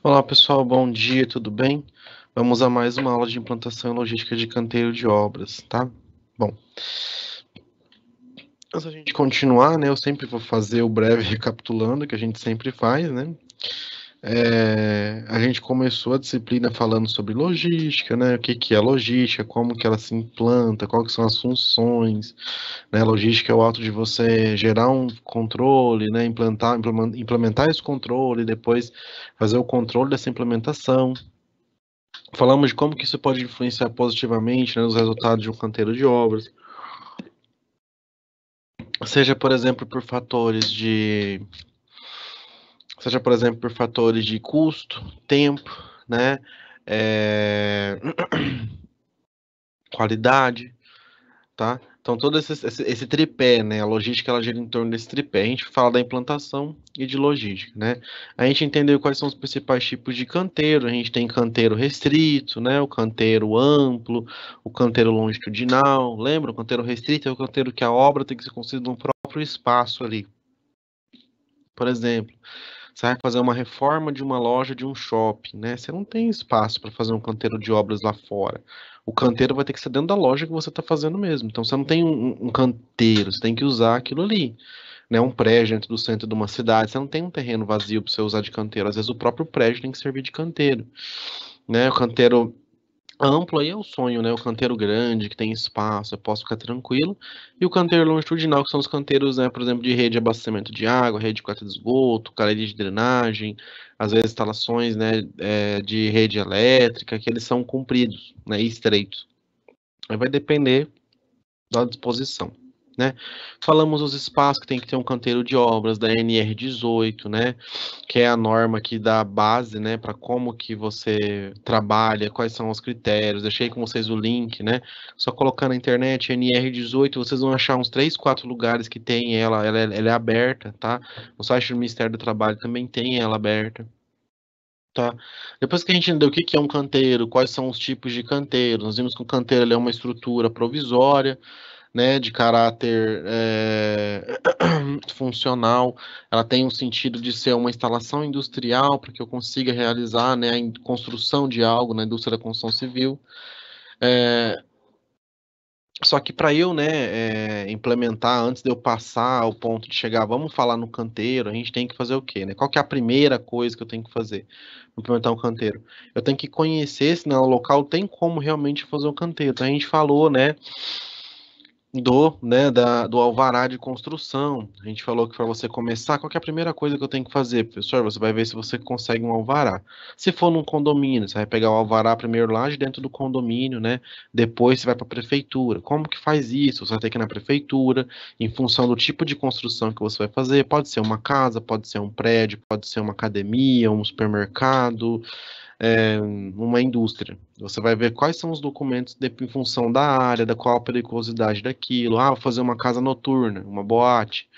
Olá pessoal, bom dia, tudo bem? Vamos a mais uma aula de implantação e logística de canteiro de obras, tá? Bom, antes da gente continuar, né, eu sempre vou fazer o breve recapitulando, que a gente sempre faz, né? A gente começou a disciplina falando sobre logística, né? O que que é logística, como que ela se implanta, quais são as funções, né? Logística é o ato de você gerar um controle, né? Implementar esse controle, depois fazer o controle dessa implementação. Falamos de como que isso pode influenciar positivamente, né, nos resultados de um canteiro de obras, seja, por exemplo, por fatores de custo, tempo, né, é, qualidade, tá? Então, todo esse tripé, né? A logística ela gira em torno desse tripé. A gente fala da implantação e de logística, né? A gente entendeu quais são os principais tipos de canteiro. A gente tem canteiro restrito, né? O canteiro amplo, o canteiro longitudinal. Lembra? O canteiro restrito é o canteiro que a obra tem que ser construída no próprio espaço ali. Por exemplo, você vai fazer uma reforma de uma loja de um shopping, né? Você não tem espaço para fazer um canteiro de obras lá fora. O canteiro vai ter que ser dentro da loja que você está fazendo mesmo. Então você não tem um canteiro, você tem que usar aquilo ali, né? Um prédio dentro do centro de uma cidade, você não tem um terreno vazio para você usar de canteiro. Às vezes o próprio prédio tem que servir de canteiro, né? O canteiro amplo aí é o sonho, né? O canteiro grande, que tem espaço, eu posso ficar tranquilo. E o canteiro longitudinal, que são os canteiros, né, por exemplo, de rede de abastecimento de água, rede de coleta de esgoto, galeria de drenagem, às vezes instalações, né, de rede elétrica, que eles são compridos, né, e estreitos. Aí vai depender da disposição, né? Falamos os espaços que tem que ter um canteiro de obras da NR18, né? Que é a norma que dá a base, né, para como que você trabalha, quais são os critérios. Deixei com vocês o link, né? Só colocar na internet NR18, vocês vão achar uns 3, 4 lugares que tem ela é aberta, tá? No site do Ministério do Trabalho também tem ela aberta. Tá. Depois que a gente entendeu o que que é um canteiro, quais são os tipos de canteiro, nós vimos que o canteiro ele é uma estrutura provisória, né, de caráter funcional, ela tem um sentido de ser uma instalação industrial para que eu consiga realizar, né, a construção de algo na indústria da construção civil. É, Só que para eu, né, implementar, antes de eu passar ao ponto de chegar, vamos falar no canteiro, a gente tem que fazer o quê, né? Qual que é a primeira coisa que eu tenho que fazer? Implementar um canteiro. Eu tenho que conhecer se no local tem como realmente fazer um canteiro. Então a gente falou, né, do alvará de construção. A gente falou que para você começar, qual que é a primeira coisa que eu tenho que fazer, professor? Você vai ver se você consegue um alvará. Se for num condomínio, você vai pegar o alvará primeiro lá de dentro do condomínio, né? Depois você vai para a prefeitura. Como que faz isso? Você vai ter que ir na prefeitura, em função do tipo de construção que você vai fazer. Pode ser uma casa, pode ser um prédio, pode ser uma academia, um supermercado, uma indústria. Você vai ver quais são os documentos em função da área, da qual a periculosidade daquilo. Ah, vou fazer uma casa noturna, uma boate.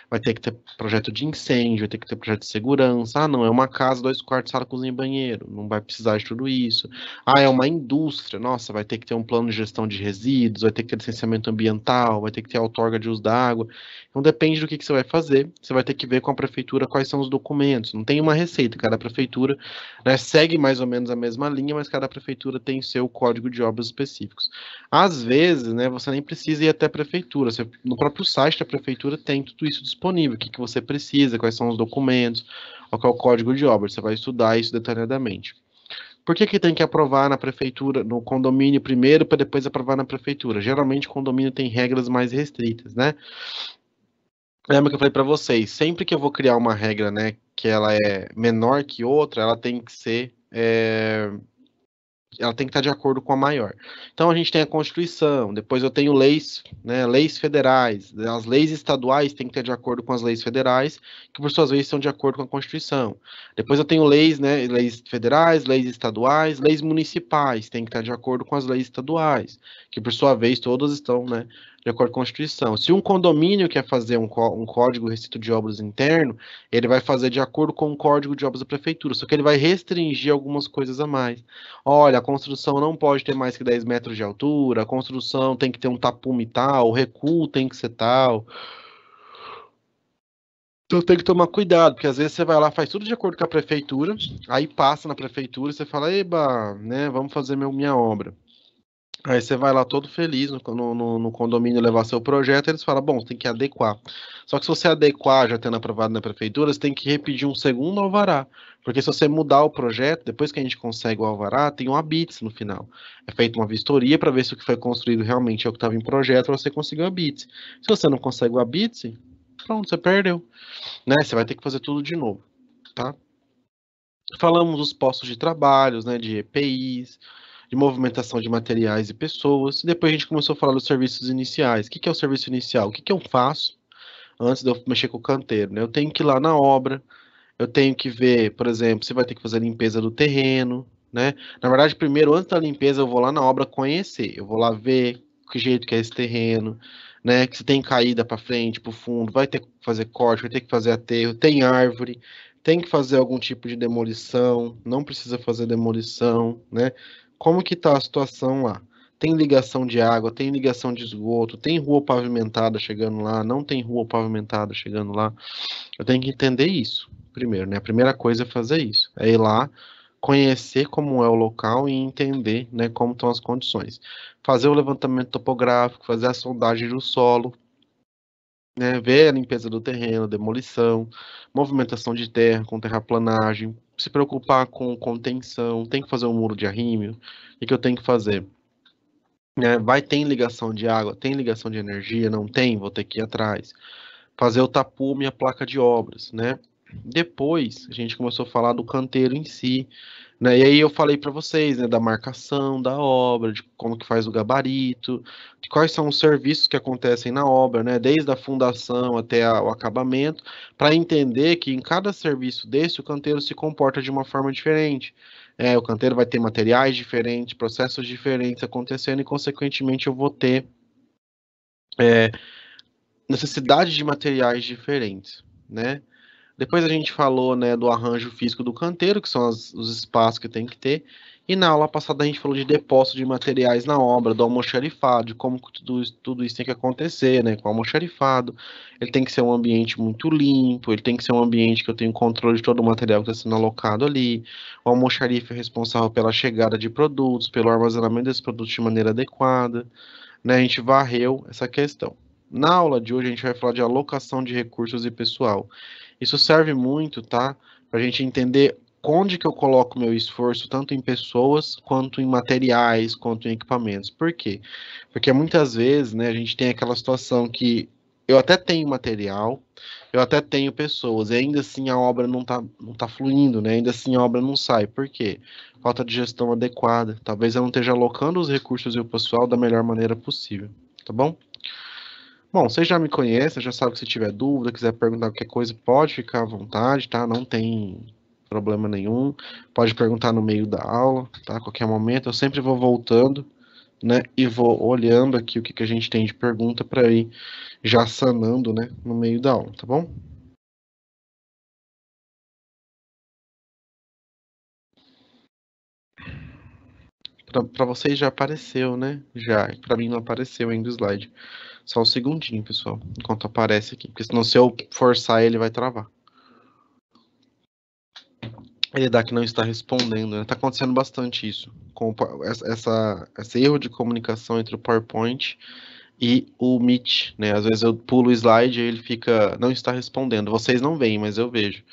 Vai ter que ter projeto de incêndio, vai ter que ter projeto de segurança. Ah, não, é uma casa, 2 quartos, sala, cozinha e banheiro. Não vai precisar de tudo isso. Ah, é uma indústria. Nossa, vai ter que ter um plano de gestão de resíduos, vai ter que ter licenciamento ambiental, vai ter que ter outorga de uso da água. Então depende do que você vai fazer. Você vai ter que ver com a prefeitura quais são os documentos. Não tem uma receita. Cada prefeitura, né, segue mais ou menos a mesma linha, mas cada prefeitura tem seu código de obras específicos. Às vezes, né, você nem precisa ir até a prefeitura. No próprio site da prefeitura tem tudo isso disponível. O que que você precisa, quais são os documentos, qual é o código de obras. Você vai estudar isso detalhadamente. Por que que tem que aprovar na prefeitura, no condomínio primeiro, para depois aprovar na prefeitura? Geralmente, o condomínio tem regras mais restritas, né? Lembra que eu falei para vocês, sempre que eu vou criar uma regra, né, que ela é menor que outra, ela tem que estar de acordo com a maior. Então a gente tem a Constituição, depois eu tenho leis, né, leis federais, as leis estaduais têm que ter de acordo com as leis federais, que por suas vezes estão de acordo com a Constituição. Depois eu tenho leis, né, leis federais, leis estaduais, leis municipais, tem que estar de acordo com as leis estaduais, que por sua vez todas estão, né, de acordo com a Constituição. Se um condomínio quer fazer um código restrito de obras interno, ele vai fazer de acordo com o código de obras da prefeitura, só que ele vai restringir algumas coisas a mais. Olha, a construção não pode ter mais que 10 metros de altura, a construção tem que ter um tapume tal, o recuo tem que ser tal. Então tem que tomar cuidado, porque às vezes você vai lá, faz tudo de acordo com a prefeitura, aí passa na prefeitura e você fala, eba, né, vamos fazer minha obra. Aí você vai lá todo feliz no condomínio levar seu projeto, eles falam, bom, tem que adequar. Só que se você adequar, já tendo aprovado na prefeitura, você tem que repetir um segundo alvará. Porque se você mudar o projeto, depois que a gente consegue o alvará, tem um habite no final. É feita uma vistoria para ver se o que foi construído realmente é o que estava em projeto, para você conseguir o habite. Se você não consegue o habite, pronto, você perdeu. Né? Você vai ter que fazer tudo de novo, tá? Falamos dos postos de trabalhos, né, de EPIs, de movimentação de materiais e pessoas. E depois a gente começou a falar dos serviços iniciais. O que é o serviço inicial? O que eu faço antes de eu mexer com o canteiro, né? Eu tenho que ir lá na obra, eu tenho que ver, por exemplo, se vai ter que fazer a limpeza do terreno, né? Na verdade, primeiro, antes da limpeza, eu vou lá na obra conhecer. Eu vou lá ver que jeito que é esse terreno, né? Que se tem caída para frente, para o fundo, vai ter que fazer corte, vai ter que fazer aterro, tem árvore, tem que fazer algum tipo de demolição, não precisa fazer demolição, né? Como que tá a situação lá? Tem ligação de água, tem ligação de esgoto, tem rua pavimentada chegando lá, não tem rua pavimentada chegando lá. Eu tenho que entender isso primeiro, né? A primeira coisa é fazer isso, é ir lá, conhecer como é o local e entender, né, como estão as condições. Fazer o levantamento topográfico, fazer a sondagem do solo, né, ver a limpeza do terreno, demolição, movimentação de terra com terraplanagem, se preocupar com contenção, tem que fazer um muro de arrimo, o que eu tenho que fazer? Né, vai ter ligação de água, tem ligação de energia, não tem, vou ter que ir atrás fazer o tapume e a placa de obras, né? Depois a gente começou a falar do canteiro em si, né? E aí eu falei para vocês, né, da marcação da obra, de como que faz o gabarito, de quais são os serviços que acontecem na obra, né? Desde a fundação até o acabamento, para entender que em cada serviço desse o canteiro se comporta de uma forma diferente. É, o canteiro vai ter materiais diferentes, processos diferentes acontecendo e, consequentemente, eu vou ter é, necessidade de materiais diferentes, né? Depois a gente falou, né, do arranjo físico do canteiro, que são os espaços que tem que ter, e na aula passada a gente falou de depósito de materiais na obra, do almoxarifado, de como tudo isso tem que acontecer, né, com o almoxarifado. Ele tem que ser um ambiente muito limpo, ele tem que ser um ambiente que eu tenho controle de todo o material que está sendo alocado ali. O almoxarife é responsável pela chegada de produtos, pelo armazenamento desses produtos de maneira adequada, né, a gente varreu essa questão. Na aula de hoje a gente vai falar de alocação de recursos e pessoal. Isso serve muito, tá? Para a gente entender onde que eu coloco meu esforço, tanto em pessoas, quanto em materiais, quanto em equipamentos. Por quê? Porque muitas vezes, né, a gente tem aquela situação que eu até tenho material, eu até tenho pessoas, e ainda assim a obra não tá fluindo, né? Ainda assim a obra não sai. Por quê? Falta de gestão adequada. Talvez eu não esteja alocando os recursos e o pessoal da melhor maneira possível, tá bom? Bom, vocês já me conhecem, já sabem que se tiver dúvida, quiser perguntar qualquer coisa, pode ficar à vontade, tá? Não tem problema nenhum. Pode perguntar no meio da aula, tá? A qualquer momento. Eu sempre vou voltando, né? E vou olhando aqui o que que a gente tem de pergunta para ir já sanando, né? No meio da aula, tá bom? Para vocês já apareceu, né? Já. Para mim não apareceu ainda o slide. Só um segundinho, pessoal, enquanto aparece aqui. Porque senão se eu forçar ele vai travar. Ele dá que não está respondendo, né? Tá acontecendo bastante isso. Com esse erro de comunicação entre o PowerPoint e o Meet, né? Às vezes eu pulo o slide e ele fica, não está respondendo. Vocês não veem, mas eu vejo.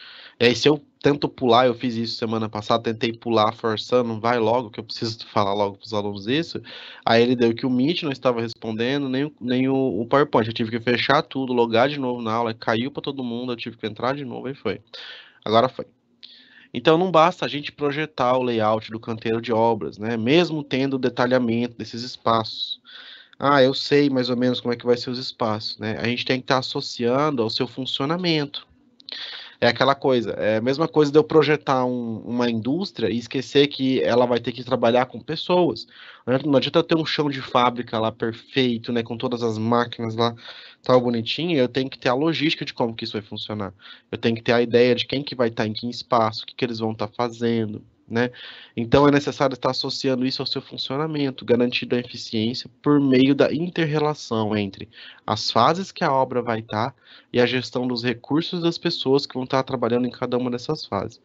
E aí, se eu tento pular, eu fiz isso semana passada, tentei pular forçando, vai logo, que eu preciso falar logo para os alunos isso. Aí ele deu que o Meet não estava respondendo, nem o PowerPoint. Eu tive que fechar tudo, logar de novo na aula, caiu para todo mundo, eu tive que entrar de novo e foi. Agora foi. Então não basta a gente projetar o layout do canteiro de obras, né? Mesmo tendo o detalhamento desses espaços. Ah, eu sei mais ou menos como é que vai ser os espaços, né? A gente tem que estar associando ao seu funcionamento. É aquela coisa, é a mesma coisa de eu projetar uma indústria e esquecer que ela vai ter que trabalhar com pessoas. Não adianta eu ter um chão de fábrica lá perfeito, né, com todas as máquinas lá, tal bonitinho, eu tenho que ter a logística de como que isso vai funcionar. Eu tenho que ter a ideia de quem que vai estar em que espaço, o que que eles vão estar fazendo, né? Então é necessário estar associando isso ao seu funcionamento, garantindo a eficiência por meio da inter-relação entre as fases que a obra vai estar e a gestão dos recursos das pessoas que vão estar trabalhando em cada uma dessas fases.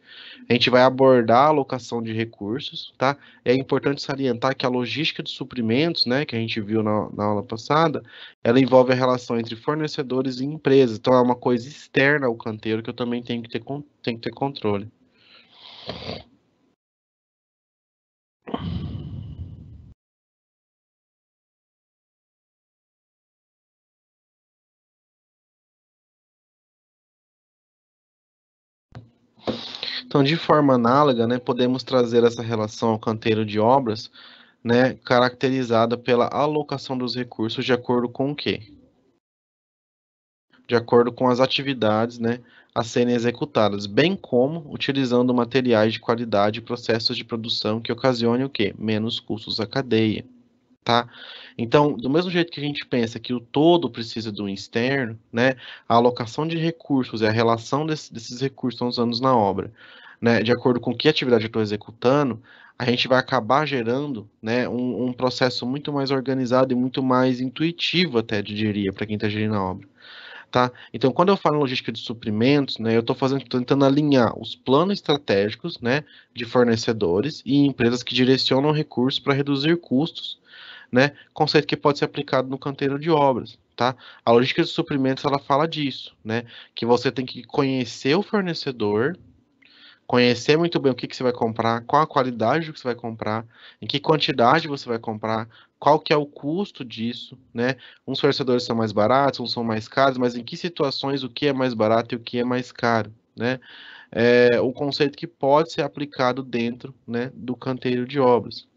A gente vai abordar a alocação de recursos, tá? É importante salientar que a logística de suprimentos, né, que a gente viu na aula passada, ela envolve a relação entre fornecedores e empresas. Então é uma coisa externa ao canteiro que eu também tenho que ter controle. Então, de forma análoga, né, podemos trazer essa relação ao canteiro de obras, né, caracterizada pela alocação dos recursos de acordo com o quê? De acordo com as atividades, né, a serem executadas, bem como utilizando materiais de qualidade e processos de produção que ocasionem o quê? Menos custos à cadeia, tá? Então, do mesmo jeito que a gente pensa que o todo precisa do externo, né, a alocação de recursos e a relação desses recursos estão usando na obra, né, de acordo com que atividade eu estou executando, a gente vai acabar gerando, né, um processo muito mais organizado e muito mais intuitivo, até, eu diria, para quem está gerindo a obra. Tá? Então, quando eu falo em logística de suprimentos, né, eu estou tentando alinhar os planos estratégicos, né, de fornecedores e empresas que direcionam recursos para reduzir custos, né, conceito que pode ser aplicado no canteiro de obras, tá? A logística de suprimentos, ela fala disso, né, que você tem que conhecer o fornecedor, conhecer muito bem o que você vai comprar, qual a qualidade do que você vai comprar, em que quantidade você vai comprar, qual que é o custo disso, né? Uns fornecedores são mais baratos, uns são mais caros, mas em que situações o que é mais barato e o que é mais caro, né? É um conceito que pode ser aplicado dentro, né, do canteiro de obras.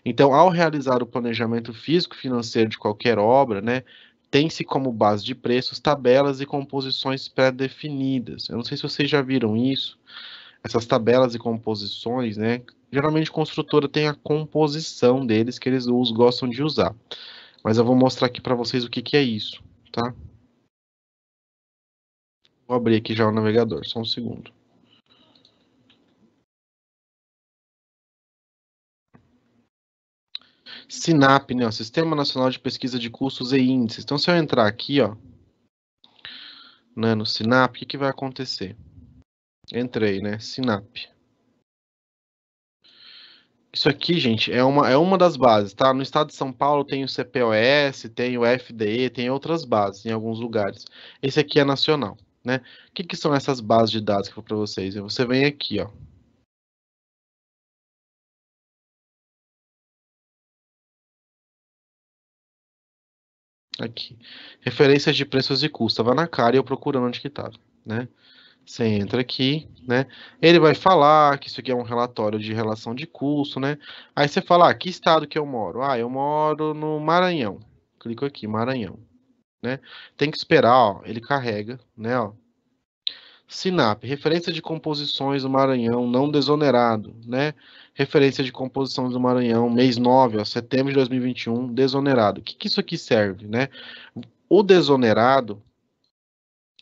Então, ao realizar o planejamento físico-financeiro de qualquer obra, né, tem-se como base de preços tabelas e composições pré-definidas. Eu não sei se vocês já viram isso, essas tabelas e composições, né? Geralmente a construtora tem a composição deles que eles gostam de usar. Mas eu vou mostrar aqui para vocês o que que é isso, tá? Vou abrir aqui já o navegador, só um segundo. SINAP, né? O Sistema Nacional de Pesquisa de Custos e Índices. Então, se eu entrar aqui, ó, né, no SINAP, o que que vai acontecer? Entrei, né? SINAP. Isso aqui, gente, é uma das bases, tá? No estado de São Paulo tem o CPOS, tem o FDE, tem outras bases em alguns lugares. Esse aqui é nacional, né? O que que são essas bases de dados que eu vou para vocês? Você vem aqui, ó. Aqui. Referências de preços e custos. Tava na cara e eu procurando onde que tava, né? Você entra aqui, né? Ele vai falar que isso aqui é um relatório de relação de custo, né? Aí você fala, que estado que eu moro? Ah, eu moro no Maranhão. Clico aqui, Maranhão, né? Tem que esperar, ó, ele carrega, né, ó. SINAP, referência de composições do Maranhão não desonerado, né? Referência de composições do Maranhão, mês 9, ó, setembro de 2021, desonerado. O que que isso aqui serve, né? O desonerado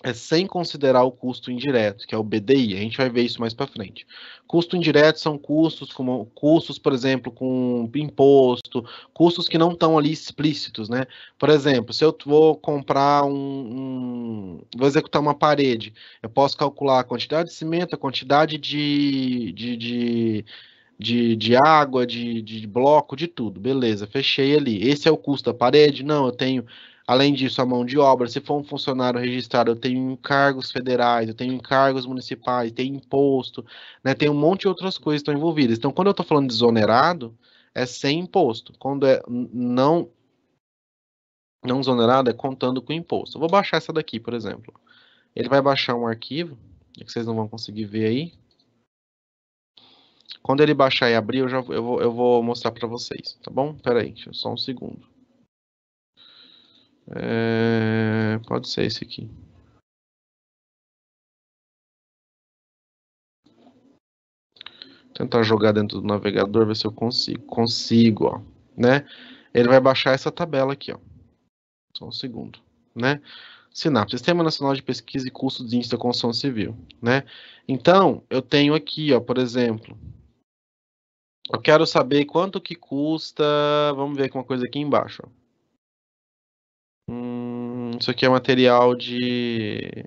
é sem considerar o custo indireto, que é o BDI. A gente vai ver isso mais para frente. Custo indireto são custos como custos, por exemplo, com imposto, custos que não estão ali explícitos, né? Por exemplo, se eu vou comprar vou executar uma parede, eu posso calcular a quantidade de cimento, a quantidade de água, de bloco, de tudo. Beleza, fechei ali. Esse é o custo da parede? Não, eu tenho, além disso, a mão de obra. Se for um funcionário registrado, eu tenho encargos federais, eu tenho encargos municipais, tem imposto, né? Tem um monte de outras coisas que estão envolvidas. Então, quando eu estou falando de exonerado, é sem imposto. Quando é não exonerado, é contando com imposto. Eu vou baixar essa daqui, por exemplo. Ele vai baixar um arquivo, que vocês não vão conseguir ver aí. Quando ele baixar e abrir, eu vou mostrar para vocês, tá bom? Pera aí, só um segundo. Pode ser esse aqui. Tentar jogar dentro do navegador, ver se eu consigo. Consigo, ó, né? Ele vai baixar essa tabela aqui, ó. Só um segundo, né? SINAP, Sistema Nacional de Pesquisa e Custos de Índice da Construção Civil, né? Então, eu tenho aqui, ó, por exemplo, Eu quero saber quanto que custa. Vamos ver com uma coisa aqui embaixo. Ó. Isso aqui é material de.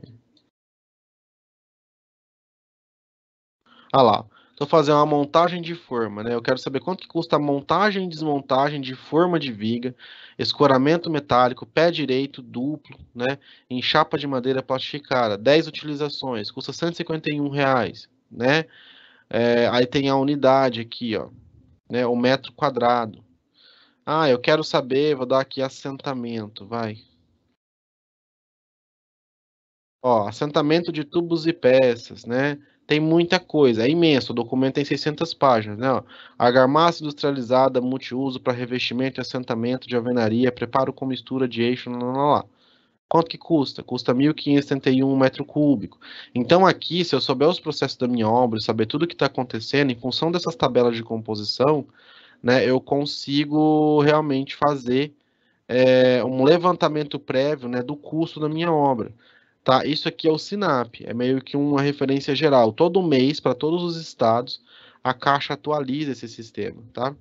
Ah lá. Estou fazendo uma montagem de forma, né? Eu quero saber quanto que custa a montagem e desmontagem de forma de viga, escoramento metálico, pé direito duplo, né? Em chapa de madeira plastificada. 10 utilizações, custa R$ 151, né? Aí tem a unidade aqui, ó, né? O metro quadrado. Ah, eu quero saber, vou dar aqui assentamento, vai. Ó, assentamento de tubos e peças, né? Tem muita coisa, é imenso. O documento tem 600 páginas, né? Ó, argamassa industrializada, multiuso para revestimento e assentamento de alvenaria, preparo com mistura de eixo, lá, lá, lá. Quanto que custa? Custa 1.571 metro cúbico. Então aqui, se eu souber os processos da minha obra, saber tudo o que está acontecendo, em função dessas tabelas de composição, né, eu consigo realmente fazer um levantamento prévio, né, do custo da minha obra. Tá? Isso aqui é o SINAP, é meio que uma referência geral. Todo mês, para todos os estados, a Caixa atualiza esse sistema. Tá?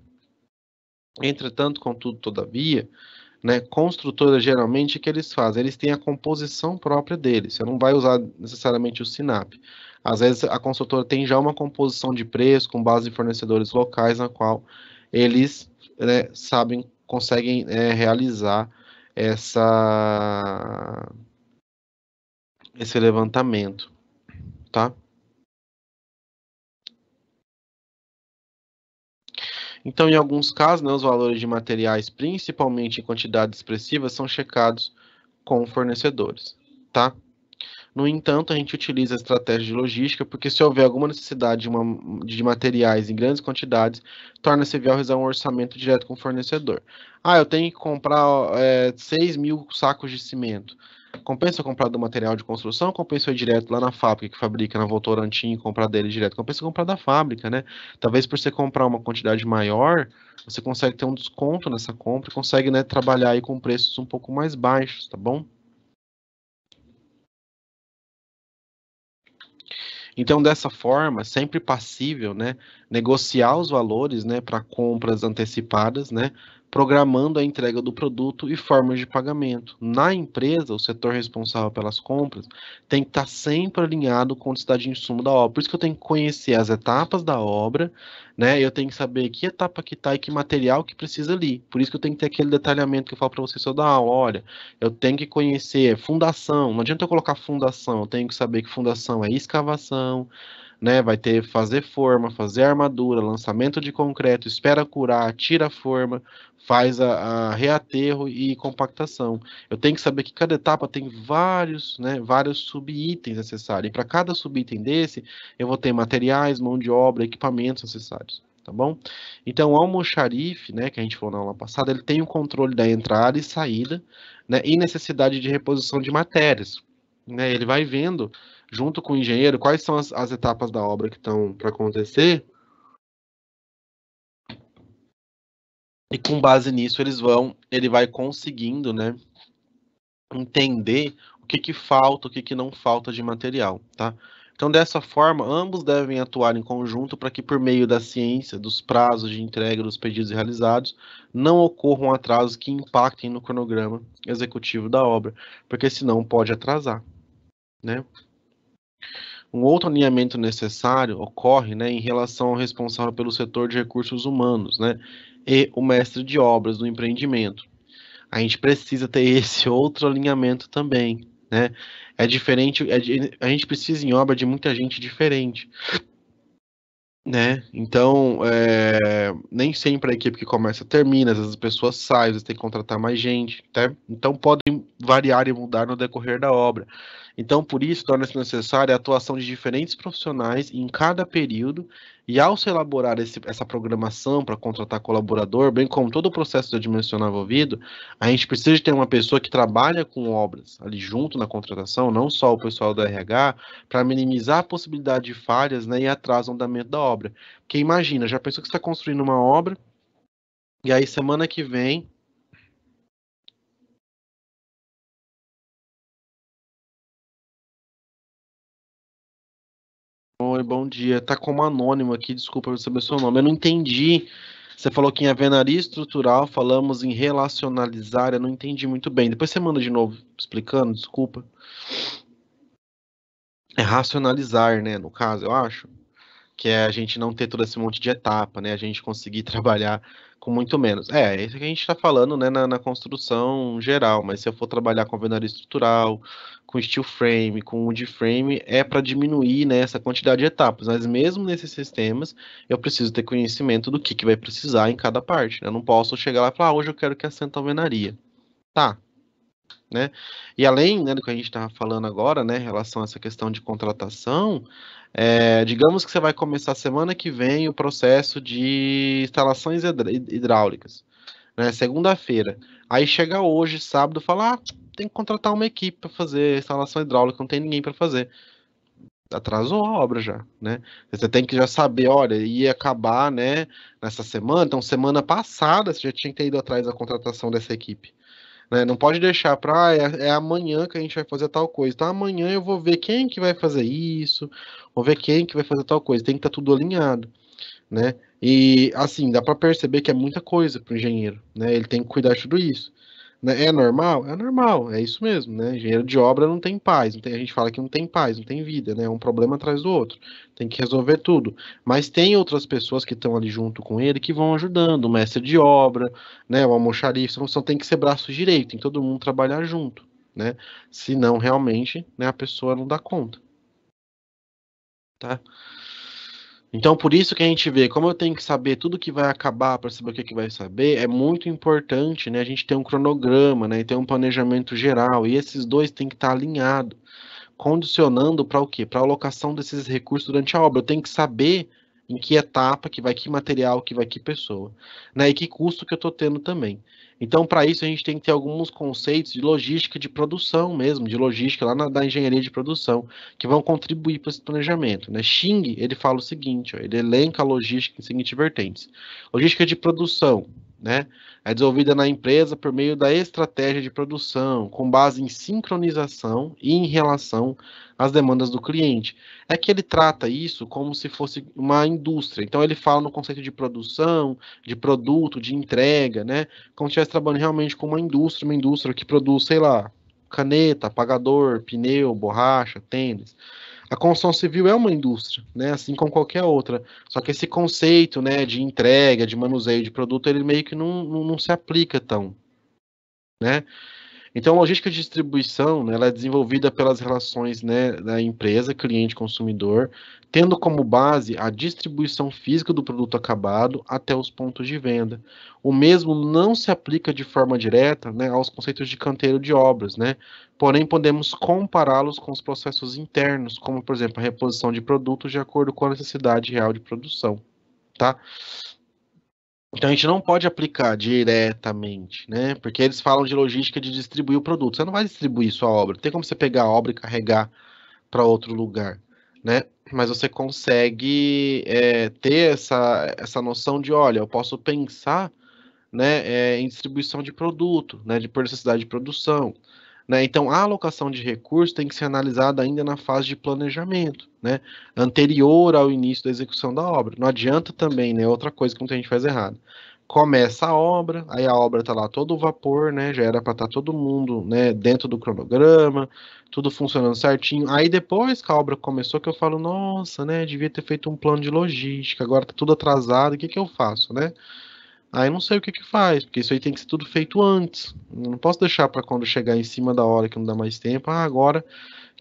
Entretanto, contudo, todavia, né, construtoras geralmente o que eles fazem? Eles têm a composição própria deles. Você não vai usar necessariamente o SINAP. Às vezes a construtora tem já uma composição de preço com base em fornecedores locais, na qual eles, né, sabem, conseguem realizar essa, esse levantamento, tá? Então, em alguns casos, né, os valores de materiais, principalmente em quantidades expressivas, são checados com fornecedores, tá? No entanto, a gente utiliza a estratégia de logística porque se houver alguma necessidade de materiais em grandes quantidades, torna-se viável realizar um orçamento direto com o fornecedor. Ah, eu tenho que comprar 6 mil sacos de cimento. Compensa eu comprar do material de construção ou compensa eu ir direto lá na fábrica que fabrica na Votorantim e comprar dele direto? Compensa eu comprar da fábrica, né? Talvez por você comprar uma quantidade maior, você consegue ter um desconto nessa compra e consegue, né, trabalhar aí com preços um pouco mais baixos, tá bom? Então, dessa forma, sempre passível, né, negociar os valores, né, para compras antecipadas, né, programando a entrega do produto e formas de pagamento. Na empresa, o setor responsável pelas compras tem que estar sempre alinhado com o estado de insumo da obra. Por isso que eu tenho que conhecer as etapas da obra, né, eu tenho que saber que etapa que está e que material que precisa ali. Por isso que eu tenho que ter aquele detalhamento que eu falo para você só da aula. Olha, eu tenho que conhecer fundação. Não adianta eu colocar fundação. Eu tenho que saber que fundação é escavação, né? Vai ter fazer forma, fazer armadura, lançamento de concreto, espera curar, tira a forma, faz a reaterro e compactação. Eu tenho que saber que cada etapa tem vários, né, vários subitens necessários. E para cada subitem desse, eu vou ter materiais, mão de obra, equipamentos necessários. Tá bom? Então, o almoxarife, né, que a gente falou na aula passada, ele tem o controle da entrada e saída, né, e necessidade de reposição de matérias. Né, ele vai vendo, junto com o engenheiro, quais são as etapas da obra que estão para acontecer, e com base nisso ele vai conseguindo, né, entender o que que falta, o que que não falta de material, tá? Então, dessa forma, ambos devem atuar em conjunto para que, por meio da ciência, dos prazos de entrega dos pedidos realizados, não ocorram atrasos que impactem no cronograma executivo da obra, porque senão pode atrasar, né? Um outro alinhamento necessário ocorre, né, em relação ao responsável pelo setor de recursos humanos, né, e o mestre de obras do empreendimento. A gente precisa ter esse outro alinhamento também, né? É diferente, a gente precisa em obra de muita gente diferente, né? Então, nem sempre a equipe que começa termina, às vezes as pessoas saem, às vezes tem que contratar mais gente, tá? Então podem variar e mudar no decorrer da obra. Então, por isso, torna-se necessária a atuação de diferentes profissionais em cada período, e ao se elaborar essa programação para contratar colaborador, bem como todo o processo de dimensionar envolvido, a gente precisa de ter uma pessoa que trabalha com obras ali junto na contratação, não só o pessoal do RH, para minimizar a possibilidade de falhas, né, e atraso no andamento da obra. Porque imagina, já pensou que você está construindo uma obra, e aí semana que vem. Oi, bom dia. Tá como anônimo aqui, desculpa eu saber seu nome. Eu não entendi. Você falou que em alvenaria estrutural falamos em relacionalizar, eu não entendi muito bem. Depois você manda de novo explicando, desculpa. É racionalizar, né, no caso, eu acho. Que é a gente não ter todo esse monte de etapa, né? A gente conseguir trabalhar com muito menos. É isso que a gente está falando, né, na construção geral, mas se eu for trabalhar com alvenaria estrutural, com steel frame, com wood frame, é para diminuir, né, essa quantidade de etapas. Mas mesmo nesses sistemas, eu preciso ter conhecimento do que vai precisar em cada parte, né? Eu não posso chegar lá e falar, hoje eu quero que assenta a alvenaria. Tá, né? E além, né, do que a gente estava falando agora, né, em relação a essa questão de contratação, digamos que você vai começar semana que vem o processo de instalações hidráulicas, né, segunda-feira. Aí chega hoje, sábado, fala, tem que contratar uma equipe para fazer instalação hidráulica, não tem ninguém para fazer. Atrasou a obra já, né? Você tem que já saber, olha, ia acabar, né, nessa semana, então semana passada você já tinha que ter ido atrás da contratação dessa equipe, né? Não pode deixar para é amanhã que a gente vai fazer tal coisa. Então amanhã eu vou ver quem que vai fazer isso, vou ver quem que vai fazer tal coisa. Tem que estar tudo alinhado, né? E assim, dá para perceber que é muita coisa para o engenheiro, né? Ele tem que cuidar de tudo isso. Né? É normal? É normal, é isso mesmo, né? Engenheiro de obra não tem paz, não tem, a gente fala que não tem paz, não tem vida, né? É um problema atrás do outro. Tem que resolver tudo. Mas tem outras pessoas que estão ali junto com ele que vão ajudando, o mestre de obra, né? O almoxarifo, só tem que ser braço direito, tem que todo mundo trabalhar junto, né? Senão, realmente, né, a pessoa não dá conta, tá? Então, por isso que a gente vê, como eu tenho que saber tudo que vai acabar para saber o que que vai saber, é muito importante, né, a gente ter um cronograma, né, e ter um planejamento geral, e esses dois têm que estar alinhados, condicionando para o quê? Para a alocação desses recursos durante a obra. Eu tenho que saber em que etapa que vai que material, que vai que pessoa, né, e que custo que eu estou tendo também. Então, para isso, a gente tem que ter alguns conceitos de logística de produção mesmo, de logística lá da engenharia de produção, que vão contribuir para esse planejamento, né? Xing, ele fala o seguinte, ó, ele elenca a logística em seguintes vertentes. Logística de produção, né? É desenvolvida na empresa por meio da estratégia de produção, com base em sincronização e em relação às demandas do cliente. É que ele trata isso como se fosse uma indústria. Então ele fala no conceito de produção, de produto, de entrega, né? Como se estivesse trabalhando realmente com uma indústria que produz, sei lá, caneta, apagador, pneu, borracha, tênis. A construção civil é uma indústria, né, assim como qualquer outra. Só que esse conceito, né, de entrega, de manuseio de produto, ele meio que não se aplica tão, né? Então, a logística de distribuição, né, ela é desenvolvida pelas relações, né, da empresa, cliente-consumidor, tendo como base a distribuição física do produto acabado até os pontos de venda. O mesmo não se aplica de forma direta, né, aos conceitos de canteiro de obras, né? Porém, podemos compará-los com os processos internos, como, por exemplo, a reposição de produtos de acordo com a necessidade real de produção, tá? Então a gente não pode aplicar diretamente, né? Porque eles falam de logística de distribuir o produto. Você não vai distribuir sua obra. Não tem como você pegar a obra e carregar para outro lugar, né? Mas você consegue ter essa noção de, olha, eu posso pensar, né, em distribuição de produto, né, de por necessidade de produção, né? Então a alocação de recursos tem que ser analisada ainda na fase de planejamento, né? Anterior ao início da execução da obra. Não adianta também, né? Outra coisa que muita gente faz errado. Começa a obra, aí a obra está lá todo vapor, né? Já era para estar todo mundo, né, dentro do cronograma, tudo funcionando certinho. Aí depois que a obra começou, que eu falo, nossa, né? Devia ter feito um plano de logística, agora tá tudo atrasado, o que que eu faço, né? Aí não sei o que que faz, porque isso aí tem que ser tudo feito antes. Eu não posso deixar para quando chegar em cima da hora que não dá mais tempo. Ah, agora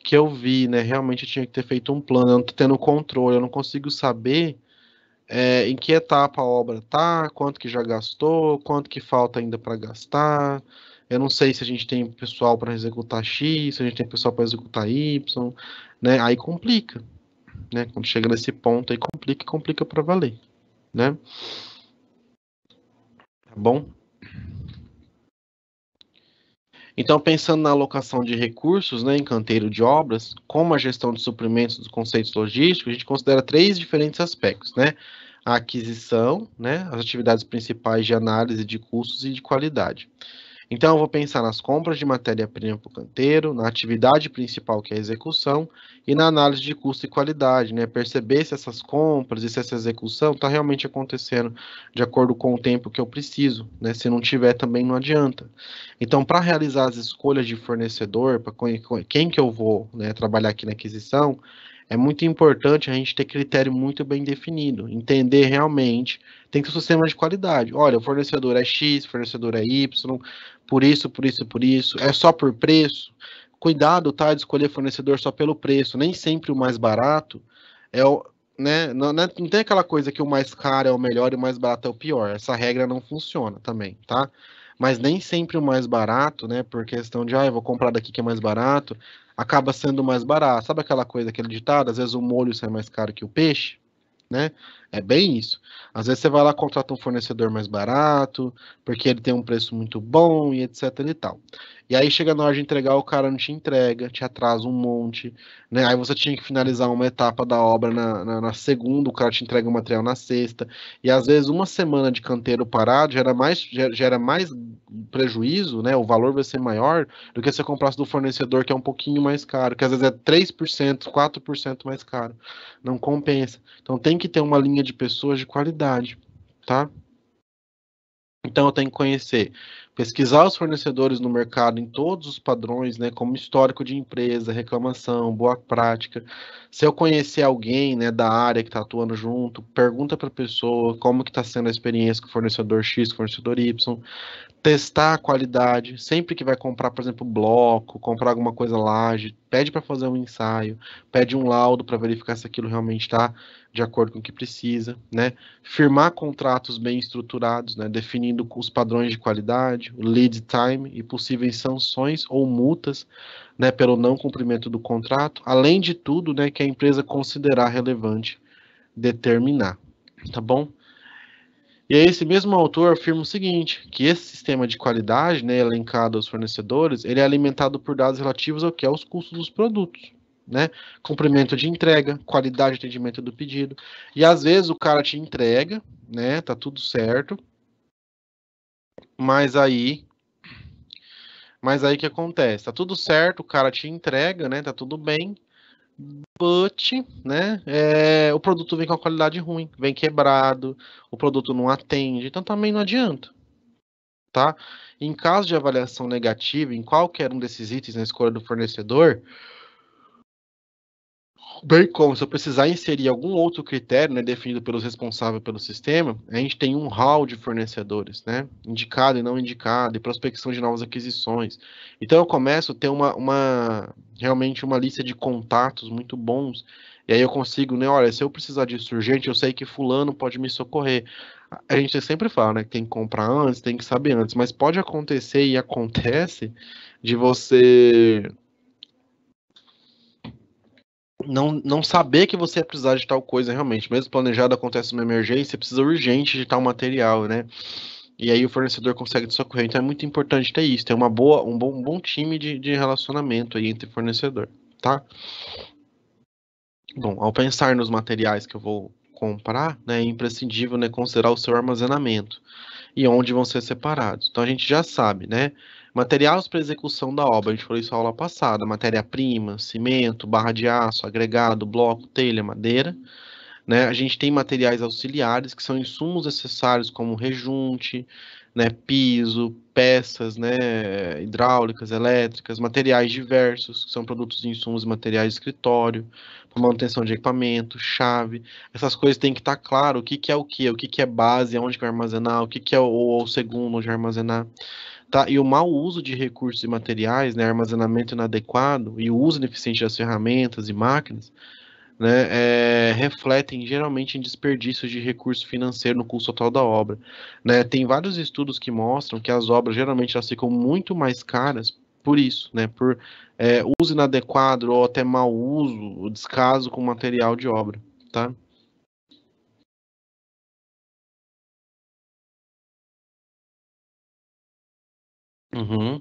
que eu vi, né? Realmente eu tinha que ter feito um plano. Eu não tô tendo controle, eu não consigo saber em que etapa a obra tá, quanto que já gastou, quanto que falta ainda para gastar. Eu não sei se a gente tem pessoal para executar X, se a gente tem pessoal para executar Y, né? Aí complica, né? Quando chega nesse ponto aí complica, complica para valer, né? Tá bom? Então, pensando na alocação de recursos, né, em canteiro de obras, como a gestão de suprimentos dos conceitos logísticos, a gente considera três diferentes aspectos, né? A aquisição, né, as atividades principais de análise de custos e de qualidade. Então, eu vou pensar nas compras de matéria-prima para o canteiro, na atividade principal, que é a execução, e na análise de custo e qualidade, né? Perceber se essas compras e se essa execução está realmente acontecendo de acordo com o tempo que eu preciso, né? Se não tiver, também não adianta. Então, para realizar as escolhas de fornecedor, para quem que eu vou, né, trabalhar aqui na aquisição, é muito importante a gente ter critério muito bem definido, entender realmente, tem que ter um sistema de qualidade. Olha, o fornecedor é X, o fornecedor é Y, por isso, por isso, por isso. É só por preço. Cuidado, tá, de escolher fornecedor só pelo preço. Nem sempre o mais barato é o, né? Não tem aquela coisa que o mais caro é o melhor e o mais barato é o pior. Essa regra não funciona também, tá? Mas nem sempre o mais barato, né? Por questão de, eu vou comprar daqui que é mais barato, acaba sendo mais barato. Sabe aquela coisa, aquele ditado? Às vezes o molho sai mais caro que o peixe, né? É bem isso. Às vezes você vai lá contrata um fornecedor mais barato, porque ele tem um preço muito bom e etc e tal. E aí chega na hora de entregar, o cara não te entrega, te atrasa um monte, né? Aí você tinha que finalizar uma etapa da obra na segunda, o cara te entrega o material na sexta. E às vezes uma semana de canteiro parado gera mais prejuízo, né? O valor vai ser maior do que se você comprasse do fornecedor que é um pouquinho mais caro, que às vezes é 3%, 4% mais caro. Não compensa. Então tem que ter uma linha de pessoas de qualidade, tá? Então eu tenho que conhecer, pesquisar os fornecedores no mercado em todos os padrões, né, como histórico de empresa, reclamação, boa prática. Se eu conhecer alguém, né, da área que está atuando junto, pergunta para a pessoa como que está sendo a experiência com o fornecedor X, com o fornecedor Y, testar a qualidade, sempre que vai comprar, por exemplo, bloco, comprar alguma coisa laje, pede para fazer um ensaio, pede um laudo para verificar se aquilo realmente está de acordo com o que precisa, né? Firmar contratos bem estruturados, né? Definindo os padrões de qualidade, o lead time e possíveis sanções ou multas, né, pelo não cumprimento do contrato, além de tudo, né, que a empresa considerar relevante determinar, tá bom? E aí esse mesmo autor afirma o seguinte, que esse sistema de qualidade, né, elencado aos fornecedores, ele é alimentado por dados relativos ao que? Aos custos dos produtos, né? Cumprimento de entrega, qualidade de atendimento do pedido. E às vezes o cara te entrega, né, tá tudo certo, mas aí, mas aí o que acontece? Tá tudo certo, o cara te entrega, né, tá tudo bem, but, né, o produto vem com a qualidade ruim, vem quebrado, o produto não atende, então também não adianta. Tá? Em caso de avaliação negativa em qualquer um desses itens na escolha do fornecedor, bem como se eu precisar inserir algum outro critério, né, definido pelos responsáveis pelo sistema, a gente tem um hall de fornecedores, né, indicado e não indicado, e prospecção de novas aquisições. Então eu começo a ter realmente uma lista de contatos muito bons, e aí eu consigo, né, olha, se eu precisar disso urgente, eu sei que fulano pode me socorrer. A gente sempre fala, né, que tem que comprar antes, tem que saber antes, mas pode acontecer e acontece de você não saber que você ia precisar de tal coisa realmente. Mesmo planejado, acontece uma emergência, precisa urgente de tal material, né? E aí o fornecedor consegue te socorrer. Então é muito importante ter isso, ter um bom time de relacionamento aí entre fornecedor, tá? Bom, ao pensar nos materiais que eu vou comprar, né, é imprescindível, né, considerar o seu armazenamento e onde vão ser separados. Então a gente já sabe, né? Materiais para execução da obra, a gente falou isso na aula passada, matéria-prima, cimento, barra de aço, agregado, bloco, telha, madeira, né? A gente tem materiais auxiliares, que são insumos necessários como rejunte, né, piso, peças, né, hidráulicas, elétricas, materiais diversos, que são produtos e insumos e materiais de escritório, para manutenção de equipamento, chave. Essas coisas têm que estar claro o que que é o que que é base, aonde que vai armazenar, o que que é o segundo, onde vai armazenar. Tá? E o mau uso de recursos e materiais, né, armazenamento inadequado e o uso ineficiente das ferramentas e máquinas, né, refletem geralmente em desperdícios de recurso financeiro no custo total da obra, né? Tem vários estudos que mostram que as obras geralmente elas ficam muito mais caras por isso, né? Por uso inadequado ou até mau uso, o descaso com material de obra, tá? Uhum.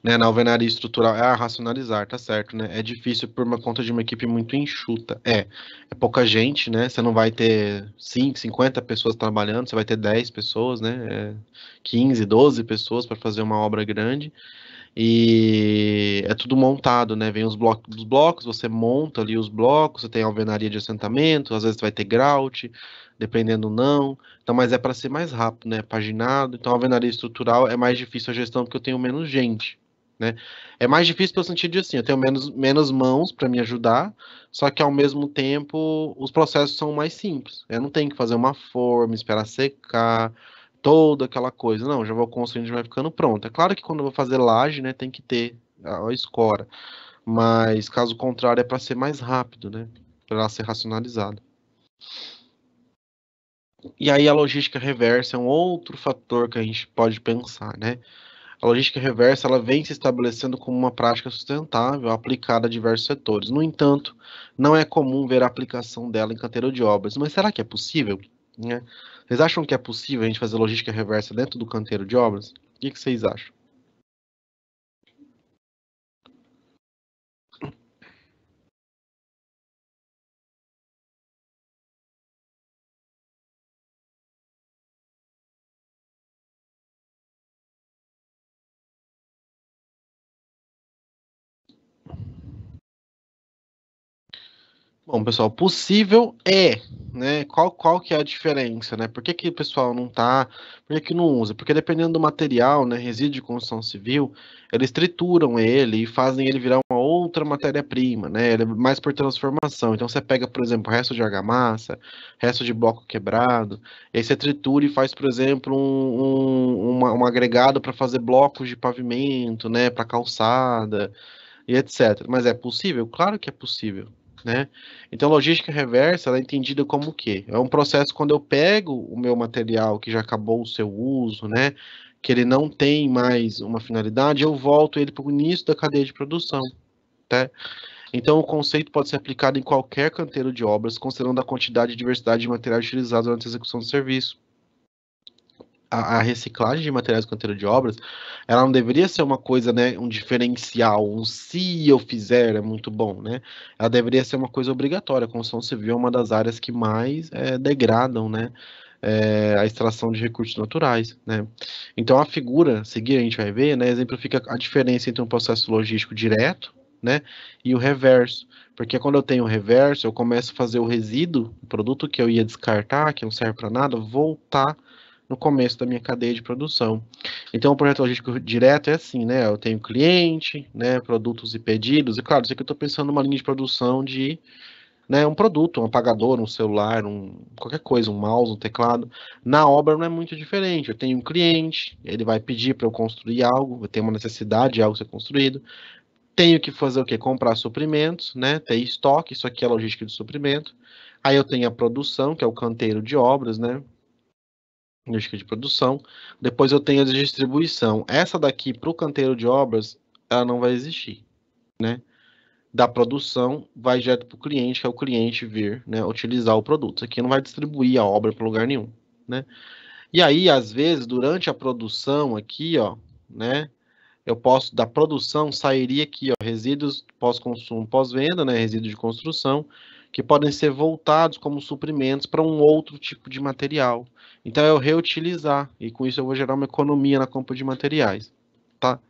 Né, na alvenaria estrutural, racionalizar, tá certo, né? É difícil por uma conta de uma equipe muito enxuta. É pouca gente, né? Você não vai ter 5, 50 pessoas trabalhando, você vai ter 10 pessoas, né? 15, 12 pessoas para fazer uma obra grande. E é tudo montado, né? Vem os blocos, você monta ali os blocos, você tem alvenaria de assentamento, às vezes você vai ter grout, dependendo não. Então, mas é para ser mais rápido, né? Paginado. Então, a alvenaria estrutural é mais difícil a gestão porque eu tenho menos gente, né? É mais difícil pelo sentido de assim, eu tenho menos mãos para me ajudar, só que ao mesmo tempo os processos são mais simples. Eu não tenho que fazer uma forma, esperar secar, toda aquela coisa. Não, já vou construindo, já vai ficando pronto. É claro que quando eu vou fazer laje, né, tem que ter a escora, mas caso contrário é para ser mais rápido, né? Para ser racionalizado. E aí a logística reversa é um outro fator que a gente pode pensar, né? A logística reversa ela vem se estabelecendo como uma prática sustentável aplicada a diversos setores. No entanto, não é comum ver a aplicação dela em canteiro de obras. Mas será que é possível? Né? Vocês acham que é possível a gente fazer logística reversa dentro do canteiro de obras? O que vocês acham? Bom, pessoal, possível é, né? Qual que é a diferença, né? Por que que o pessoal não tá, por que que não usa? Porque dependendo do material, né, resíduo de construção civil, eles trituram ele e fazem ele virar uma outra matéria-prima, né? Ele é mais por transformação. Então você pega, por exemplo, resto de argamassa, resto de bloco quebrado, e aí você tritura e faz, por exemplo, um agregado para fazer blocos de pavimento, né, para calçada e etc. Mas é possível? Claro que é possível, né? Então, logística reversa, ela é entendida como o quê? É um processo quando eu pego o meu material que já acabou o seu uso, né? Que ele não tem mais uma finalidade, eu volto ele para o início da cadeia de produção, tá? Então, o conceito pode ser aplicado em qualquer canteiro de obras, considerando a quantidade e diversidade de materiais utilizados durante a execução do serviço. A reciclagem de materiais do canteiro de obras, ela não deveria ser uma coisa, né, um diferencial, um se eu fizer é muito bom, né? Ela deveria ser uma coisa obrigatória. A construção civil é uma das áreas que mais degradam, né, a extração de recursos naturais, né? Então a figura a seguir a gente vai ver, né, exemplifica a diferença entre um processo logístico direto, né, e o reverso. Porque quando eu tenho o reverso, eu começo a fazer o resíduo, o produto que eu ia descartar, que não serve para nada, voltar no começo da minha cadeia de produção. Então, o projeto logístico direto é assim, né? Eu tenho cliente, né? Produtos e pedidos. E claro, isso aqui eu estou pensando numa linha de produção de, né? Um produto, um apagador, um celular, qualquer coisa, um mouse, um teclado. Na obra não é muito diferente. Eu tenho um cliente, ele vai pedir para eu construir algo, eu tenho uma necessidade de algo ser construído. Tenho que fazer o quê? Comprar suprimentos, né? Ter estoque, isso aqui é logística de suprimento. Aí eu tenho a produção, que é o canteiro de obras, né? Logística de produção. Depois eu tenho a de distribuição. Essa daqui para o canteiro de obras, ela não vai existir, né? Da produção vai direto para o cliente, que é o cliente vir, né, utilizar o produto. Isso aqui não vai distribuir a obra para lugar nenhum, né? E aí, às vezes, durante a produção aqui, ó, né, eu posso, da produção, sairia aqui, ó, resíduos pós-consumo, pós-venda, né, resíduos de construção, que podem ser voltados como suprimentos para um outro tipo de material. Então, eu reutilizar, e com isso eu vou gerar uma economia na compra de materiais, tá?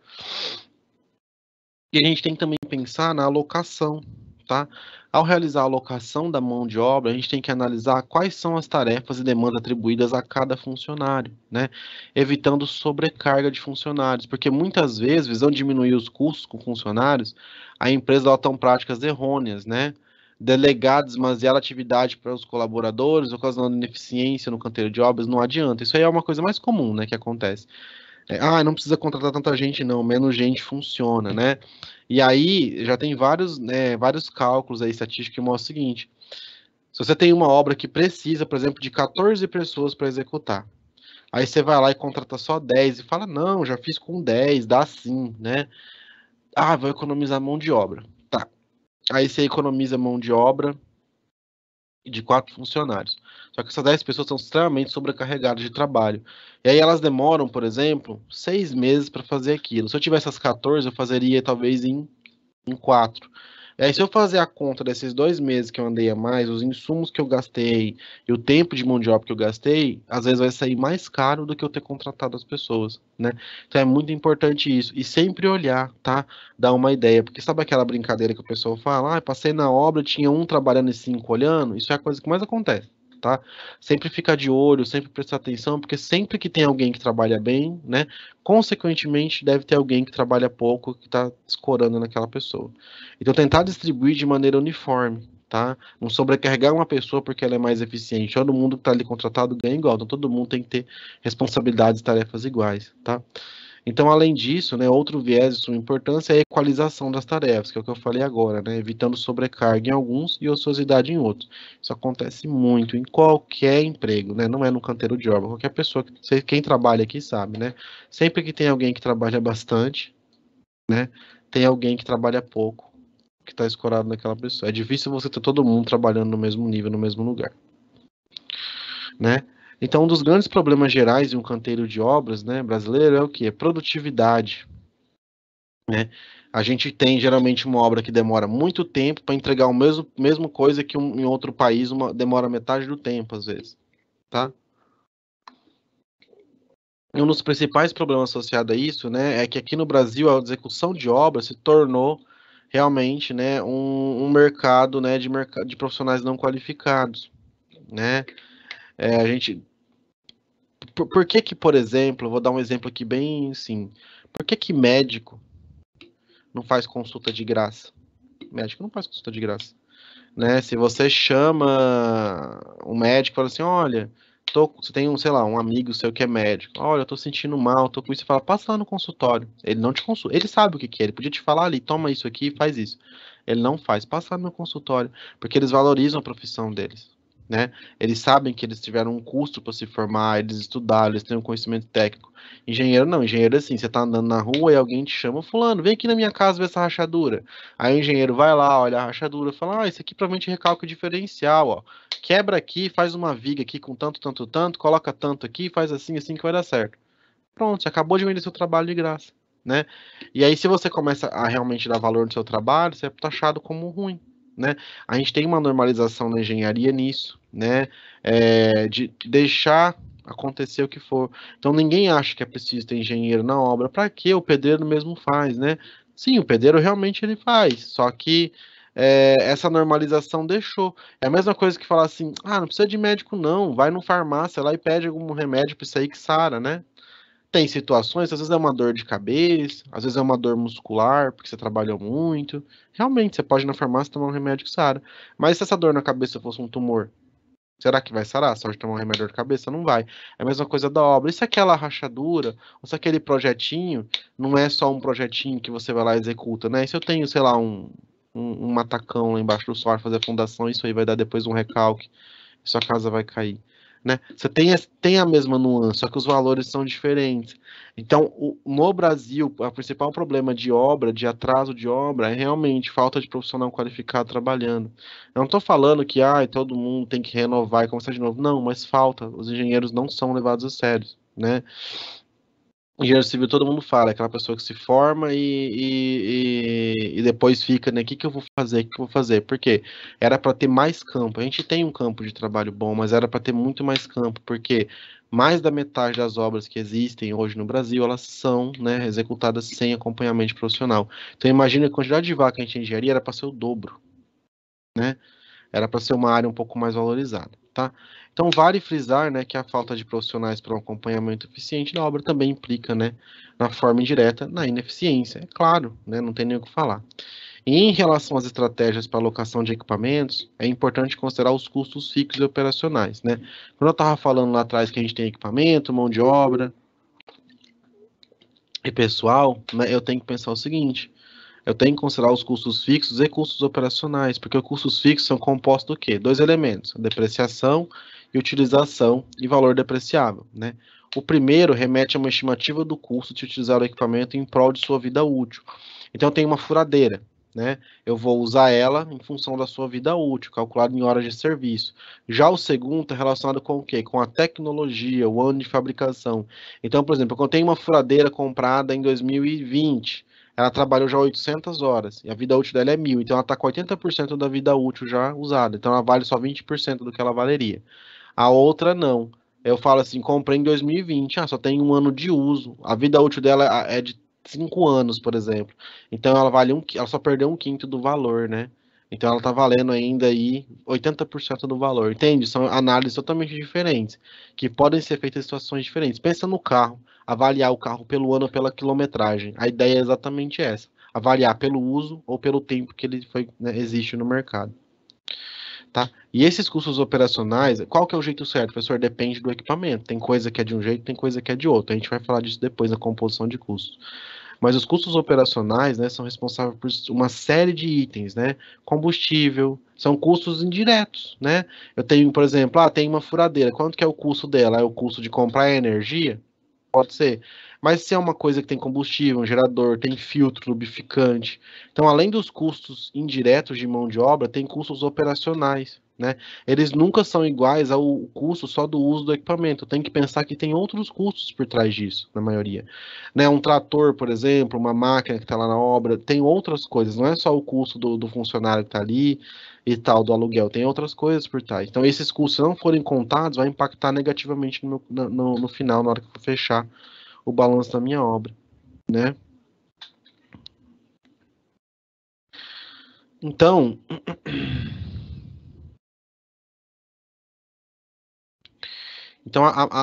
E a gente tem que também pensar na alocação, tá? Ao realizar a alocação da mão de obra, a gente tem que analisar quais são as tarefas e demandas atribuídas a cada funcionário, né? Evitando sobrecarga de funcionários, porque muitas vezes, visando diminuir os custos com funcionários, a empresa adota práticas errôneas, né? Delegar demasiada atividade para os colaboradores, ocasionando ineficiência no canteiro de obras, não adianta. Isso aí é uma coisa mais comum, né, que acontece. Não precisa contratar tanta gente, não, menos gente funciona, né? E aí já tem vários, né, vários cálculos aí, estatísticos que mostram o seguinte: se você tem uma obra que precisa, por exemplo, de 14 pessoas para executar, aí você vai lá e contrata só 10 e fala, não, já fiz com 10, dá sim, né? Ah, vou economizar mão de obra. Tá. Aí você economiza mão de obra, de 4 funcionários. Só que essas 10 pessoas são extremamente sobrecarregadas de trabalho. E aí elas demoram, por exemplo, 6 meses para fazer aquilo. Se eu tivesse as 14, eu fazeria talvez em 4. E aí, se eu fazer a conta desses 2 meses que eu andei a mais, os insumos que eu gastei e o tempo de mão de obra que eu gastei, às vezes vai sair mais caro do que eu ter contratado as pessoas, né? Então é muito importante isso. E sempre olhar, tá? Dar uma ideia. Porque sabe aquela brincadeira que o pessoal fala? Ah, passei na obra, tinha um trabalhando e 5 olhando? Isso é a coisa que mais acontece. Tá? Sempre ficar de olho, sempre prestar atenção, porque sempre que tem alguém que trabalha bem, né? Consequentemente, deve ter alguém que trabalha pouco que está escorando naquela pessoa. Então, tentar distribuir de maneira uniforme, tá? Não sobrecarregar uma pessoa porque ela é mais eficiente. Todo mundo que está ali contratado ganha igual, então todo mundo tem que ter responsabilidades e tarefas iguais, tá? Então, além disso, né, outro viés de suma importância é a equalização das tarefas, que é o que eu falei agora, né, evitando sobrecarga em alguns e ociosidade em outros. Isso acontece muito em qualquer emprego, né, não é no canteiro de obra, qualquer pessoa, quem trabalha aqui sabe, né, sempre que tem alguém que trabalha bastante, né, tem alguém que trabalha pouco, que está escorado naquela pessoa. É difícil você ter todo mundo trabalhando no mesmo nível, no mesmo lugar, né? Então, um dos grandes problemas gerais de um canteiro de obras, né, brasileiro é o que? É produtividade, né? A gente tem geralmente uma obra que demora muito tempo para entregar o mesmo coisa que em outro país demora metade do tempo, às vezes, tá? E um dos principais problemas associados a isso, né, é que aqui no Brasil a execução de obras se tornou realmente, né, um mercado, né, de profissionais não qualificados, né? A gente, por que que, por exemplo, vou dar um exemplo aqui bem, assim, por que que médico não faz consulta de graça? Médico não faz consulta de graça, né? Se você chama um médico e fala assim, olha, você tem um, sei lá, um amigo seu que é médico, olha, eu tô sentindo mal, tô com isso, você fala, passa lá no consultório. Ele não te consulta, ele sabe o que que é, ele podia te falar ali, toma isso aqui e faz isso. Ele não faz, passa lá no consultório, porque eles valorizam a profissão deles, né? Eles sabem que eles tiveram um custo para se formar, eles estudaram, eles têm um conhecimento técnico. Engenheiro não, engenheiro é assim, você tá andando na rua e alguém te chama, fulano, vem aqui na minha casa ver essa rachadura. Aí o engenheiro vai lá, olha a rachadura, fala, isso aqui provavelmente é recalque diferencial, ó. Quebra aqui, faz uma viga aqui com tanto, tanto, tanto, coloca tanto aqui, faz assim, assim que vai dar certo. Pronto, você acabou de vender seu trabalho de graça, né? E aí, se você começa a realmente dar valor no seu trabalho, você é taxado como ruim, né? A gente tem uma normalização na engenharia nisso, né? De deixar acontecer o que for. Então, ninguém acha que é preciso ter engenheiro na obra. Para quê? O pedreiro mesmo faz, né? Sim, o pedreiro realmente ele faz, só que essa normalização deixou. É a mesma coisa que falar assim, não precisa de médico não, vai no farmácia lá e pede algum remédio para isso aí que sara, né? Tem situações, às vezes é uma dor de cabeça, às vezes é uma dor muscular, porque você trabalhou muito. Realmente, você pode ir na farmácia tomar um remédio que sara. Mas se essa dor na cabeça fosse um tumor, será que vai sarar? Só de tomar um remédio de dor de cabeça? Não vai. É a mesma coisa da obra. E se aquela rachadura, ou se aquele projetinho, não é só um projetinho que você vai lá e executa, né? E se eu tenho, sei lá, um matacão lá embaixo do solo, fazer a fundação, isso aí vai dar depois um recalque e sua casa vai cair, né? Você tem a mesma nuance, só que os valores são diferentes. Então, no Brasil, o principal problema de obra, de atraso de obra, é realmente falta de profissional qualificado trabalhando. Eu não estou falando que todo mundo tem que renovar e começar de novo. Não, mas falta. Os engenheiros não são levados a sério, né? Engenheiro civil, todo mundo fala, é aquela pessoa que se forma e depois fica, né? O que que eu vou fazer? O que que eu vou fazer? Porque era para ter mais campo. A gente tem um campo de trabalho bom, mas era para ter muito mais campo, porque mais da metade das obras que existem hoje no Brasil, elas são, né, executadas sem acompanhamento profissional. Então imagina a quantidade de vaca que a gente engenharia era para ser o dobro, né? Era para ser uma área um pouco mais valorizada, tá? Então, vale frisar, né, que a falta de profissionais para um acompanhamento eficiente da obra também implica, né, na forma indireta, na ineficiência. É claro, né, não tem nem o que falar. E em relação às estratégias para alocação de equipamentos, é importante considerar os custos fixos e operacionais, né? Quando eu estava falando lá atrás que a gente tem equipamento, mão de obra e pessoal, né, eu tenho que pensar o seguinte: eu tenho que considerar os custos fixos e custos operacionais, porque os custos fixos são compostos do quê? Dois elementos, a depreciação e utilização e valor depreciável, né? O primeiro remete a uma estimativa do custo de utilizar o equipamento em prol de sua vida útil. Então, tem uma furadeira. né? Eu vou usar ela em função da sua vida útil, calculado em horas de serviço. Já o segundo está relacionado com o quê? Com a tecnologia, o ano de fabricação. Então, por exemplo, quando eu tenho uma furadeira comprada em 2020, ela trabalhou já 800 horas, e a vida útil dela é 1.000, então ela está com 80% da vida útil já usada, então ela vale só 20% do que ela valeria. A outra não. Eu falo assim, comprei em 2020, só tem um ano de uso. A vida útil dela é de 5 anos, por exemplo. Então ela vale ela só perdeu um quinto do valor, né? Então ela tá valendo ainda aí 80% do valor, entende? São análises totalmente diferentes, que podem ser feitas em situações diferentes. Pensa no carro, avaliar o carro pelo ano ou pela quilometragem. A ideia é exatamente essa, avaliar pelo uso ou pelo tempo que ele foi, né, existe no mercado. Tá? E esses custos operacionais, qual que é o jeito certo, professor? Depende do equipamento. Tem coisa que é de um jeito, tem coisa que é de outro. A gente vai falar disso depois na composição de custos. Mas os custos operacionais, né, são responsáveis por uma série de itens, né? Combustível, são custos indiretos, né? Eu tenho, por exemplo, tem uma furadeira. Quanto que é o custo dela? É o custo de comprar energia? Pode ser. Mas se é uma coisa que tem combustível, um gerador, tem filtro, lubrificante. Então, além dos custos indiretos de mão de obra, tem custos operacionais, né? Eles nunca são iguais ao custo só do uso do equipamento. Tem que pensar que tem outros custos por trás disso, na maioria. Né? Um trator, por exemplo, uma máquina que está lá na obra, tem outras coisas. Não é só o custo do funcionário que está ali e tal, do aluguel. Tem outras coisas por trás. Então, esses custos, se não forem contados, vai impactar negativamente no final, na hora que for fechar o balanço da minha obra, né? Então,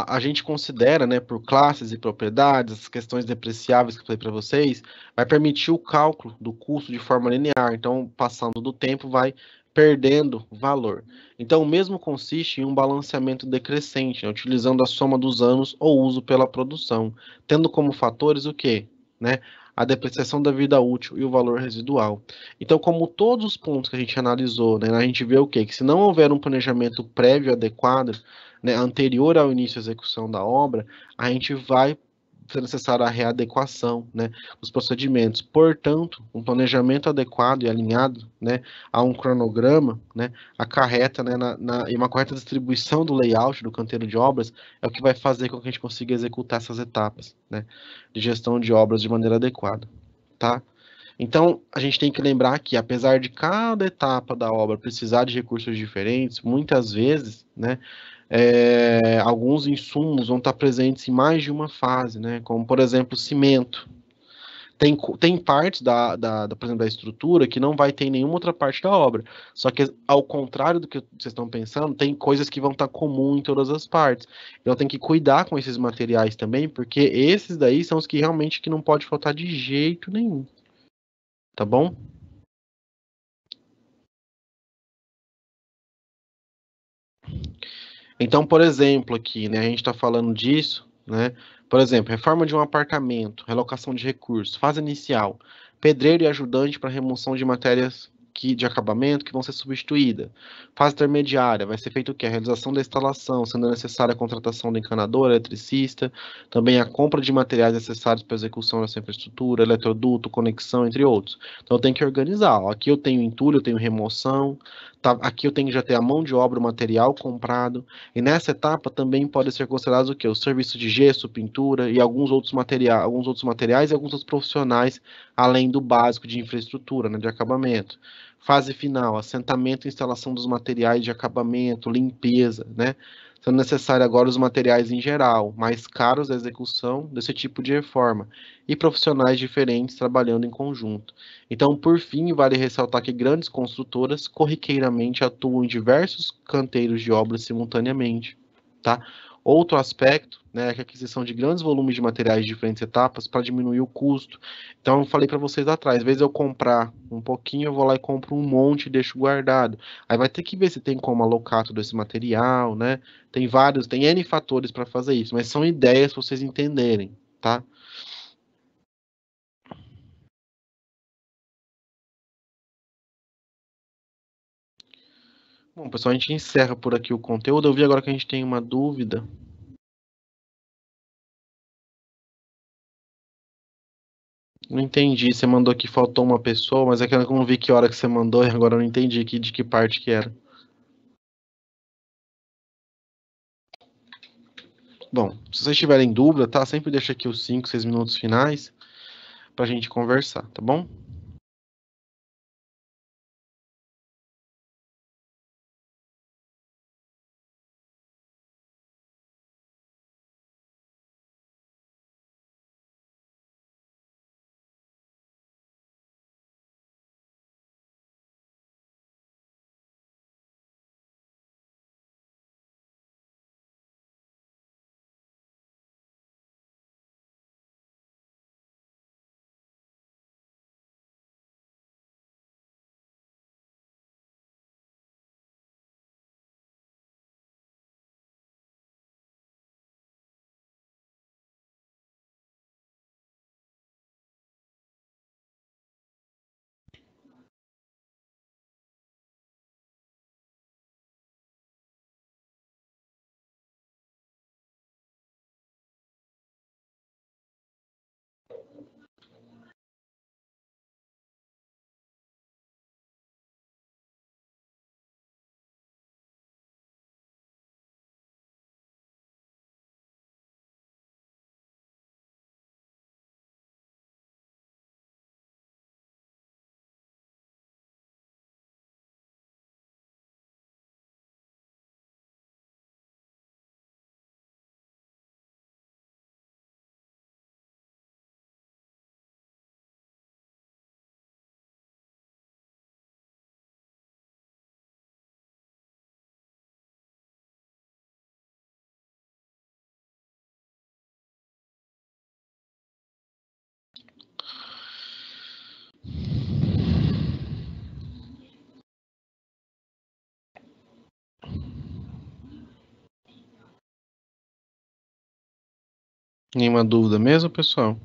a gente considera, né, por classes e propriedades, as questões depreciáveis que eu falei para vocês, vai permitir o cálculo do custo de forma linear. Então, passando do tempo, vai perdendo valor. Então, o mesmo consiste em um balanceamento decrescente, né, utilizando a soma dos anos ou uso pela produção, tendo como fatores o quê? Né? A depreciação da vida útil e o valor residual. Então, como todos os pontos que a gente analisou, né, a gente vê o quê? Que se não houver um planejamento prévio adequado, né, anterior ao início da execução da obra, a gente vai ser necessária a readequação, né, dos procedimentos. Portanto, um planejamento adequado e alinhado, né, a um cronograma, né, acarreta, né, e uma correta distribuição do layout do canteiro de obras é o que vai fazer com que a gente consiga executar essas etapas, né, de gestão de obras de maneira adequada, tá? Então, a gente tem que lembrar que, apesar de cada etapa da obra precisar de recursos diferentes, muitas vezes, né, alguns insumos vão estar presentes em mais de uma fase, né, como, por exemplo, cimento. Tem partes por exemplo, da estrutura que não vai ter em nenhuma outra parte da obra. Só que, ao contrário do que vocês estão pensando, tem coisas que vão estar comum em todas as partes. Então, tem que cuidar com esses materiais também, porque esses daí são os que realmente que não pode faltar de jeito nenhum. Tá bom? Então, por exemplo, aqui, né, a gente está falando disso, né? Por exemplo, reforma de um apartamento, relocação de recursos, fase inicial, pedreiro e ajudante para remoção de matérias de acabamento que vão ser substituídas. Fase intermediária, vai ser feito o quê? A realização da instalação, sendo necessária a contratação do encanador, eletricista, também a compra de materiais necessários para a execução dessa infraestrutura, eletroduto, conexão, entre outros. Então, eu tenho que organizar. Ó, aqui eu tenho entulho, eu tenho remoção, tá? Aqui eu tenho que já ter a mão de obra, o material comprado, e nessa etapa também pode ser considerados o quê? O serviço de gesso, pintura e alguns outros materiais e alguns outros profissionais, além do básico de infraestrutura, né, de acabamento. Fase final, assentamento e instalação dos materiais de acabamento, limpeza, né? Sendo necessário agora os materiais em geral, mais caros da execução desse tipo de reforma, e profissionais diferentes trabalhando em conjunto. Então, por fim, vale ressaltar que grandes construtoras corriqueiramente atuam em diversos canteiros de obras simultaneamente, tá? Outro aspecto, né, é a aquisição de grandes volumes de materiais de diferentes etapas para diminuir o custo. Então, eu falei para vocês lá atrás, às vezes eu comprar um pouquinho, eu vou lá e compro um monte e deixo guardado. Aí vai ter que ver se tem como alocar todo esse material, né? Tem N fatores para fazer isso, mas são ideias para vocês entenderem, tá? Bom, pessoal, a gente encerra por aqui o conteúdo. Eu vi agora que a gente tem uma dúvida. Não entendi. Você mandou que faltou uma pessoa, mas é que eu não vi que hora que você mandou e agora eu não entendi aqui de que parte que era. Bom, se vocês tiverem dúvida, tá? Sempre deixa aqui os 5, 6 minutos finais pra gente conversar, tá bom? Nenhuma dúvida mesmo, pessoal?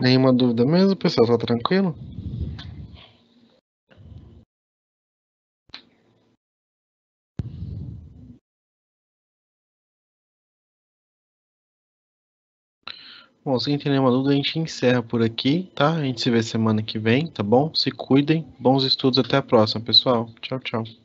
Nenhuma dúvida mesmo, pessoal? Tá tranquilo? Bom, se não tem nenhuma dúvida, a gente encerra por aqui, tá? A gente se vê semana que vem, tá bom? Se cuidem, bons estudos, até a próxima, pessoal. Tchau, tchau.